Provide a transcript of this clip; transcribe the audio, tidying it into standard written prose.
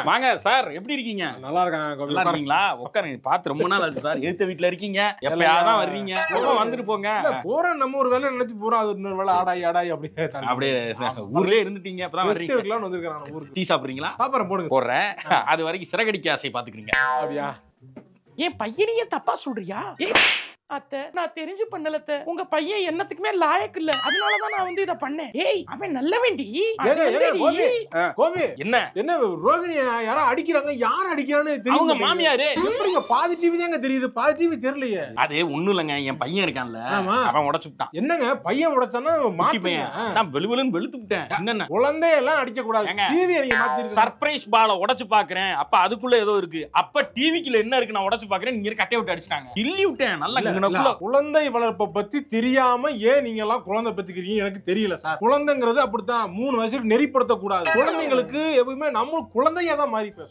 வாங்க சார், எப்படி இருக்கீங்க? நல்லா இருக்காங்க. நல்லா இருக்கீங்களா? உட்காருங்க. பார்த்து ரொம்ப நாள் ஆச்சு சார். எதிர்த்த வீட்டுல இருக்கீங்க, எப்பயாவது தான் வர்றீங்க. வந்துட்டு போங்க. போறோம், நம்ம ஒரு வேலை நினைச்சு போறோம், அது இன்னொரு வேலை ஆடாய் அப்படியே அப்படியே ஊர்லயே இருந்துட்டீங்க, இப்பதான் வர்றீங்க. இருக்கலாம்னு வந்திருக்காங்க ஊருக்கு. டீ சாப்பிடுறீங்களா? சாப்பிடுறேன், போடுங்க. போடுறேன். அது வரைக்கும் சிறகடிக்க ஆசை பாத்துக்கிறீங்க. அப்படியா? என் பையனையே தப்பா சொல்றியா? அத்தை, நான் தெரிஞ்சு பண்ணலத்த. உங்க பையன் என்னத்துக்குமே லாயக்கு இல்ல, அதனாலதான் நான் வந்து இத பண்ணேன். ஏய், அவன் நல்ல வேண்டி. கோபி, என்ன என்ன ரோகிணி யாரோ அடிக்கிறாங்க, யார் அடிக்கிறான்னு தெரியும். அவங்க மாமியாரு. எப்படிங்க பாதி டிவி தாங்க தெரியுது, பாதி டிவி தெரியலையே. அது ஒண்ணும் இல்லங்க, என் பையன் இருக்கான்ல, ஆமா. அவன் உடைச்சு விட்டான். என்னங்க பையன் உடைச்சானா குட்டி பையன். நான் வெளுவெளுன்னு வெளுத்து விட்டேன். என்னென்ன குழந்தையெல்லாம் அடிக்க கூடாது. ஏங்க, டிவி நீங்க மாத்திருக்கீங்க. சர்ப்ரைஸ் பால உடைச்சு பாக்குறேன். அப்ப அதுக்குள்ள ஏதோ இருக்கு. அப்ப டிவிக்குள்ள என்ன இருக்கு நான் உடைச்சு பாக்குறேன். நீங்க கட்டைய விட்டு அடிச்சிட்டாங்க. கிள்ளி விட்டேன் நல்லா. குழந்தை வளர்ப்பை பத்தி தெரியாம ஏன் நீங்க எல்லாம் குழந்தை பெத்துக்கிறீங்க எனக்கு தெரியல சார். குழந்தைங்கிறது அப்படித்தான், 3 வயசுக்கு நெறிப்படுத்த கூடாது. குழந்தைங்களுக்கு எப்பவுமே நம்ம குழந்தையா தான் மாறி பேசும்.